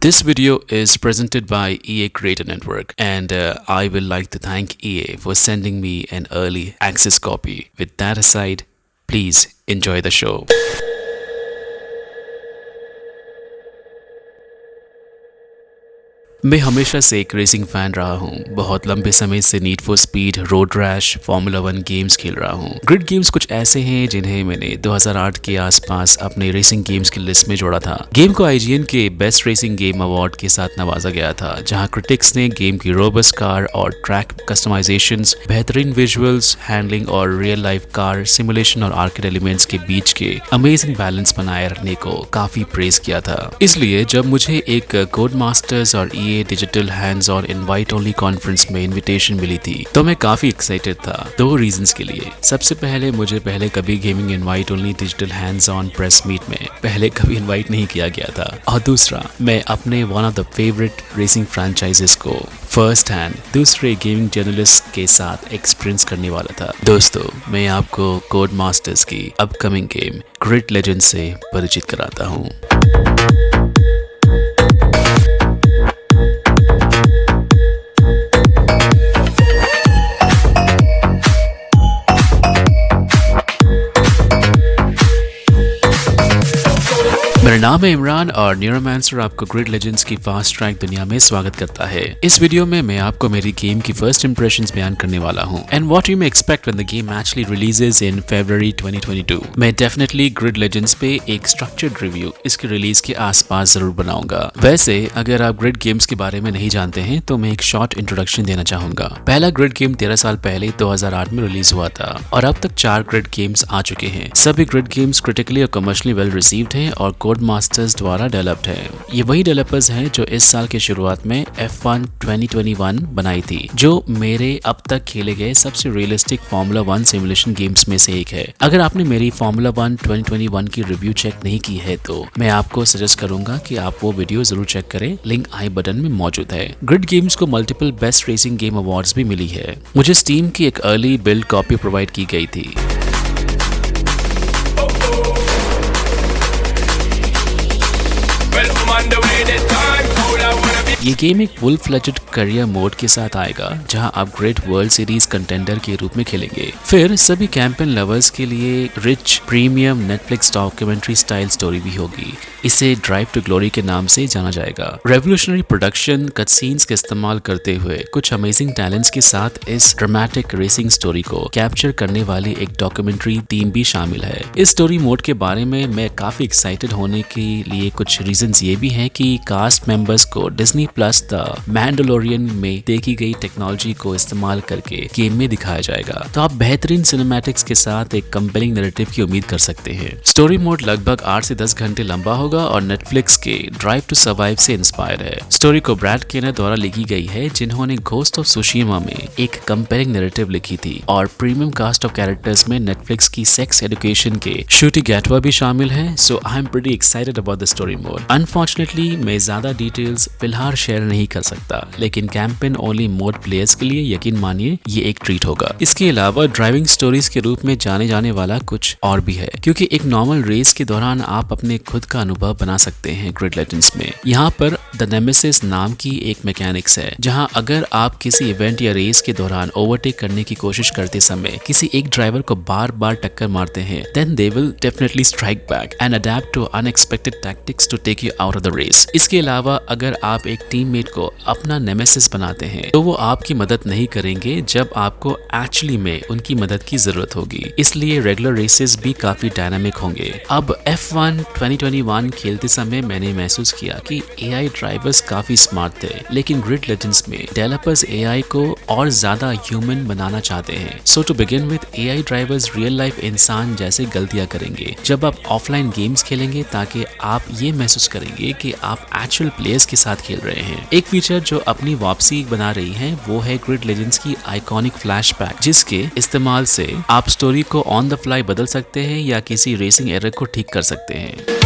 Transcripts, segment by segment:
This video is presented by EA Creator Network, and I will like to thank EA for sending me an early access copy. With that aside, please enjoy the show. मैं हमेशा से एक racing fan रहा हूँ। बहुत लंबे समय से need for speed, road rash, formula 1 games खेल रहा हूँ। ग्रिड गेम्स कुछ ऐसे हैं जिन्हें मैंने 2008 के आसपास अपने रेसिंग गेम्स की लिस्ट में जोड़ा था। गेम को IGN के बेस्ट रेसिंग गेम अवार्ड के साथ नवाजा गया था, जहाँ क्रिटिक्स ने गेम की रोबस्ट कार और ट्रैक कस्टमाइजेशंस, बेहतरीन विजुअल्स, हैंडलिंग और रियल लाइफ कार सिमुलेशन और आर्केड एलिमेंट्स के बीच के अमेजिंग बैलेंस बनाए रखने को काफी प्रेज किया था। इसलिए जब मुझे एक कोड मास्टर्स और digital hands on invite only conference में इनविटेशन मिली थी तो मैं काफी एक्साइटेड था, दो रीजंस के लिए। सबसे पहले मुझे पहले कभी gaming invite only digital hands on press meet में पहले कभी इनवाइट नहीं किया गया था, और दूसरा मैं अपने one of the favourite racing franchises को फर्स्ट हैंड दूसरे गेमिंग जर्नलिस्ट के साथ एक्सपीरियंस करने वाला था। दोस्तों, मैं आपको कोड मास्टर्स की अपकमिंग गेम ग्रिड लेजेंड से परिचित कराता हूँ। मेरा नाम है इमरान और न्यूरोमांसर आपको ग्रिड लेजेंड्स की फास्ट ट्रैक दुनिया में स्वागत करता है। इस वीडियो में मैं आपको मेरी गेम की फर्स्ट इंप्रेशंस बयान करने वाला हूं and what you may expect when the game actually releases in February 2022। मैं डेफिनेटली ग्रिड लेजेंड्स पे एक स्ट्रक्चर्ड रिव्यू इसके रिलीज के आसपास जरूर बनाऊंगा। वैसे अगर आप ग्रिड गेम्स के बारे में नहीं जानते हैं तो मैं एक शॉर्ट इंट्रोडक्शन देना चाहूंगा। पहला ग्रिड गेम 13 साल पहले 2008 में रिलीज हुआ था और अब तक 4 ग्रिड गेम्स आ चुके हैं। सभी ग्रिड गेम्स क्रिटिकली और कमर्शियली वेल रिसीव्ड हैं और कोड मास्टर्स द्वारा डेवलप्ड है। ये वही डेवलपर्स हैं जो इस साल के शुरुआत में F1 2021 बनाई थी, जो मेरे अब तक खेले गए सबसे रियलिस्टिक फार्मूला 1 सिमुलेशन गेम्स में से एक है। अगर आपने मेरी फार्मूला 1 2021 की रिव्यू चेक नहीं की है तो मैं आपको सजेस्ट करूंगा कि आप वो वीडियो जरूर चेक करें, लिंक आई बटन में मौजूद है। ग्रिड गेम्स को multiple best racing game awards भी मिली है। मुझे स्टीम की एक अर्ली बिल्ड कॉपी प्रोवाइड की गई थी। ये गेम एक फुल फ्लेजेड करियर मोड के साथ आएगा, जहां आप ग्रेट वर्ल्ड सीरीज कंटेंडर के रूप में खेलेंगे। फिर सभी कैंपेन लवर्स के लिए rich premium Netflix documentary style story भी होगी। इसे ड्राइव टू ग्लोरी के नाम से जाना जाएगा। रेवोल्यूशनरी प्रोडक्शन कटसीन्स का इस्तेमाल करते हुए कुछ अमेजिंग टैलेंट्स के साथ इस ड्रामेटिक रेसिंग स्टोरी को कैप्चर करने वाली एक डॉक्यूमेंट्री टीम भी शामिल है। इस स्टोरी मोड के बारे में मैं काफी एक्साइटेड होने के लिए कुछ रीजंस ये भी हैं कि कास्ट मेंबर्स को डिज्नी प्लस द मैंडलोरियन में देखी गई टेक्नोलॉजी को इस्तेमाल करके गेम में दिखाया जाएगा, तो आप बेहतरीन सिनेमैटिक्स के साथ एक कंपेलिंग नैरेटिव की उम्मीद कर सकते हैं। स्टोरी मोड लगभग 8 से 10 घंटे लंबा होगा और नेटफ्लिक्स के ड्राइव टू सर्वाइव से इंस्पायर है। स्टोरी को ब्रैड केनर द्वारा लिखी गई है, जिन्होंने घोस्ट ऑफ सुशीमा में एक कंपेलिंग नैरेटिव लिखी थी, और प्रीमियम कास्ट ऑफ कैरेक्टर्स में नेटफ्लिक्स की सेक्स एजुकेशन के श्रुति गैटवा भी शामिल है। So I am pretty excited about the story mode. Unfortunately मैं ज्यादा डिटेल्स फिलहाल शेयर नहीं कर सकता, लेकिन कैंपेन ओनली मोड प्लेयर्स के लिए यकीन मानिए ये एक ट्रीट होगा। इसके अलावा ड्राइविंग स्टोरीज के रूप में जाने जाने वाला कुछ और भी है, क्योंकि एक नॉर्मल रेस के दौरान आप अपने खुद का अनुभव बना सकते हैं ग्रिड लेजेंड्स में। यहाँ पर द नेमेसिस नाम की एक मैकेनिक्स है, जहाँ अगर आप किसी इवेंट या रेस के दौरान ओवरटेक करने की कोशिश करते समय किसी एक ड्राइवर को बार बार टक्कर मारते हैं, then they will definitely strike back and adapt to unexpected tactics to take you out of the race. इसके अलावा अगर आप एक टीममेट को अपना नेमेसिस बनाते हैं तो वो आपकी मदद नहीं करेंगे जब आपको एक्चुअली में उनकी मदद की जरूरत होगी। इसलिए रेगुलर रेसेस भी काफी डायनामिक होंगे। अब F1 2021 खेलते समय मैंने महसूस किया कि AI ड्राइवर्स काफी स्मार्ट थे, लेकिन ग्रिड लेजेंड्स में डेवलपर्स AI को और ज्यादा ह्यूमन बनाना चाहते हैं। So to begin with AI drivers real life इंसान जैसे गलतियां करेंगे जब आप ऑफलाइन गेम्स खेलेंगे, ताकि आप ये महसूस करेंगे कि आप एक्चुअल प्लेयर्स के साथ खेल रहे हैं। एक फीचर जो अपनी वापसी बना रही है वो है ग्रिड लेजेंड्स की आइकॉनिक फ्लैशबैक, जिसके इस्तेमाल से आप स्टोरी को ऑन द फ्लाई बदल सकते हैं या किसी रेसिंग एरर को ठीक कर सकते हैं।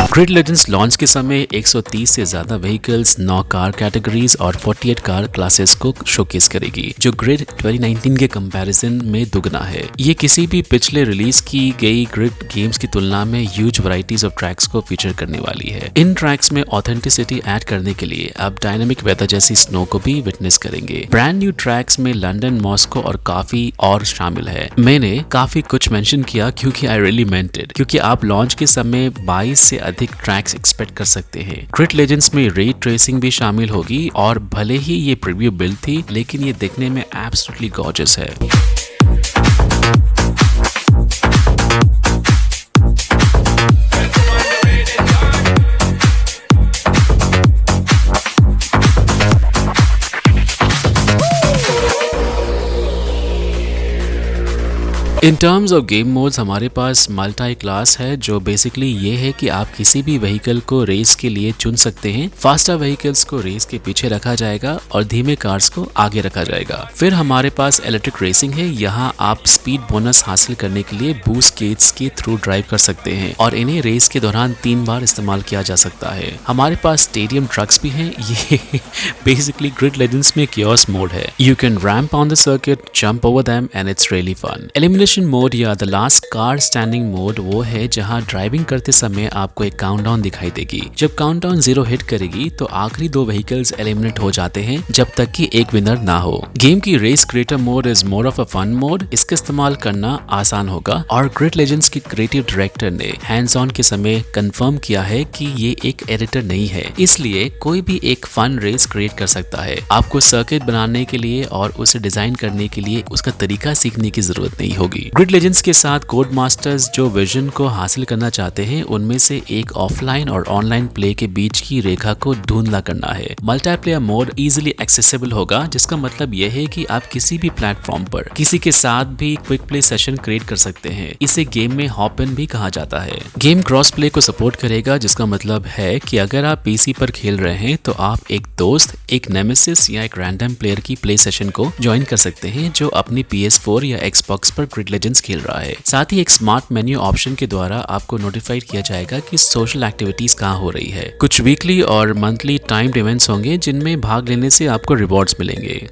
ग्रिड लेजेंड्स लॉन्च के समय 130 से ज्यादा व्हीकल्स, 9 कार कैटेगरीज और 48 कार क्लासेस को शोकेस करेगी, जो ग्रिड 2019 के कंपैरिजन में दुगना है। ये किसी भी पिछले रिलीज की गई ग्रिड गेम्स की तुलना में ह्यूज वैरायटीज ऑफ ट्रैक्स को फीचर करने वाली है। इन ट्रैक्स में ऑथेंटिसिटी ऐड करने के लिए आप डायनामिक वेदर जैसी स्नो को भी विटनेस करेंगे। ब्रांड न्यू ट्रैक्स में लंदन, मॉस्को और काफी और शामिल है। मैंने काफी कुछ मेंशन किया क्योंकि आई रियली मेंट इट, क्योंकि आप लॉन्च के समय 22 से अधिक ट्रैक्स एक्सपेक्ट कर सकते हैं। ग्रिड लेजेंड्स में रे ट्रेसिंग भी शामिल होगी और भले ही ये प्रीव्यू बिल्ड थी, लेकिन ये देखने में एब्सोल्युटली गॉर्जियस है। In terms of game modes हमारे पास मल्टी क्लास है, जो बेसिकली ये है कि आप किसी भी व्हीकल को रेस के लिए चुन सकते हैं। फास्टर व्हीकल्स को रेस के पीछे रखा जाएगा और धीमे कार्स को आगे रखा जाएगा। फिर हमारे पास इलेक्ट्रिक रेसिंग है। यहाँ आप स्पीड बोनस हासिल करने के लिए बूस्ट गेट्स के थ्रू ड्राइव कर सकते हैं और इन्हें रेस के दौरान 3 बार इस्तेमाल किया जा सकता है। हमारे पास स्टेडियम ट्रक्स भी हैं। ये बेसिकली ग्रिड लेजेंड्स में कियोस्क मोड है। You can ramp on the circuit, jump over them and it's really fun. Elimination mode या the last car standing mode वो है जहां ड्राइविंग करते समय आपको एक काउंटडाउन दिखाई देगी। जब काउंटडाउन 0 हिट करेगी तो आखिरी 2 व्हीकल्स एलिमिनेट हो जाते हैं जब तक कि एक विनर ना हो। गेम की race creator mode is more of a fun mode. इसका इस्तेमाल करना आसान होगा और ग्रिड लेजेंड्स के क्रिएटिव डायरेक्टर ने हैंड्स ऑन के समय कंफर्म किया है कि ये एक एडिटर नहीं है, इसलिए कोई भी एक फन रेस क्रिएट कर सकता है। आपको सर्किट बनाने के लिए और उसे डिजाइन करने के लिए उसका तरीका सीखने की जरूरत नहीं होगी। ग्रिड लेजेंड्स के साथ कोड मास्टर्स जो विजन को हासिल करना चाहते हैं, उनमें से एक ऑफलाइन और ऑनलाइन प्ले के बीच की रेखा को ढूंढना करना है। मल्टीप्लेयर मोड इजीली एक्सेसिबल होगा, जिसका मतलब यह है कि आप किसी भी प्लेटफॉर्म पर किसी के साथ भी क्विक प्ले सेशन क्रिएट कर सकते हैं। इसे गेम में हॉप इन भी कहा जाता है। गेम क्रॉस प्ले को सपोर्ट करेगा, जिसका मतलब है कि अगर आप पीसी पर खेल रहे हैं तो आप एक दोस्त, एक नेमेसिस या एक रैंडम प्लेयर की प्ले सेशन को ज्वाइन कर सकते हैं जो अपनी PS4 या Xbox पर ग्रिड लेजेंड्स खेल रहा है। साथ ही एक स्मार्ट मेन्यू ऑप्शन के द्वारा आपको नोटिफाइड किया जाएगा कि सोशल एक्टिविटीज कहाँ हो रही है। कुछ वीकली और मंथली टाइम्ड इवेंट्स होंगे जिनमें भाग लेने से आपको रिवॉर्ड्स मिलेंगे।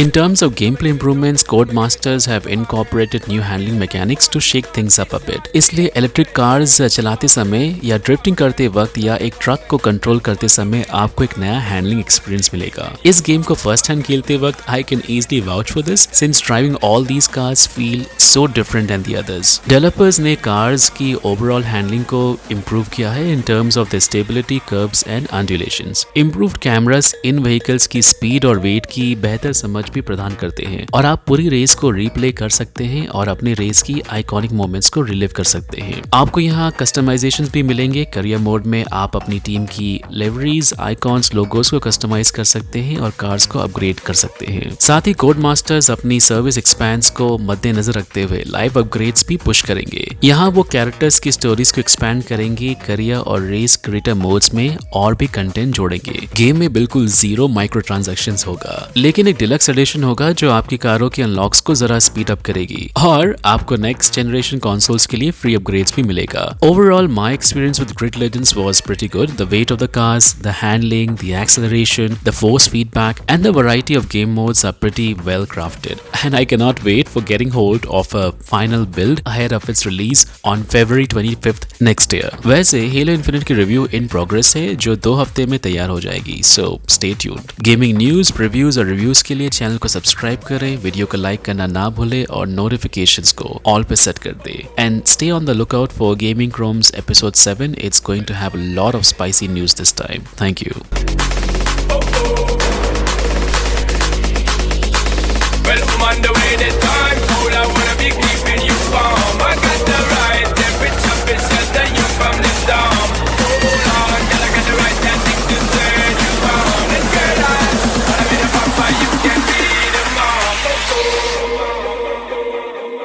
In terms of gameplay improvements, Codemasters have incorporated new handling mechanics to shake things up a bit. इसलिए इलेक्ट्रिक कार्स चलाते समय या ड्रिफ्टिंग करते वक्त या एक ट्रक को कंट्रोल करते समय आपको एक नया हैंडलिंग एक्सपीरियंस मिलेगा। इस गेम को फर्स्ट हैंड खेलते वक्त I can easily vouch for this since driving all these cars feel so different than the others. Developers ने cars की overall handling को improve किया है in terms of the stability, curbs and undulations. Improved cameras in vehicles की speed और weight की बेहतर समझ भी प्रदान करते हैं और आप पूरी रेस को रीप्ले कर सकते हैं और अपने रेस की आइकॉनिक मोमेंट्स को रिलीव कर सकते हैं। आपको यहाँ कस्टमाइजेशंस भी मिलेंगे। करियर मोड में आप अपनी टीम की लिवरीज, आइकॉन्स, लोगोस को कस्टमाइज कर सकते हैं और कार्स को अपग्रेड कर सकते हैं। साथ ही कोड मास्टर्स अपनी सर्विस एक्सपेंस को मद्देनजर रखते हुए लाइव अपग्रेड्स भी पुश करेंगे। यहाँ वो कैरेक्टर्स की स्टोरीज को एक्सपैंड करेंगे, करियर और रेस क्रिएटर मोड्स में और भी कंटेंट जोड़ेंगे। गेम में बिल्कुल 0 माइक्रो ट्रांजैक्शंस होगा, लेकिन एक डिलक्स एडिशन होगा जो आपकी कारों के अनलॉक्स को जरा स्पीड अप करेगी और आपको नेक्स्ट जनरेशन कंसोल्स के लिए फ्री अपग्रेड्स भी मिलेगा। Overall my experience with Grid Legends was pretty good. The weight of the cars, the handling, the acceleration, the force feedback and the variety of game modes are pretty well crafted and I cannot wait for getting hold of a final build ahead of its release on February 25th next year. वैसे Halo Infinite की review in progress है जो 2 हफ्ते में तैयार हो जाएगी, so stay tuned. Gaming news, previews और रिव्यूज के लिए चैनल को सब्सक्राइब करें, वीडियो को लाइक करना ना भूलें और नोटिफिकेशंस को ऑल पे सेट कर दें। And stay on the look out for gaming chromes episode 7. It's going to have a lot of spicy news this time. Thank you. Well, I'm on the way this time, cool, I wanna be keeping you warm.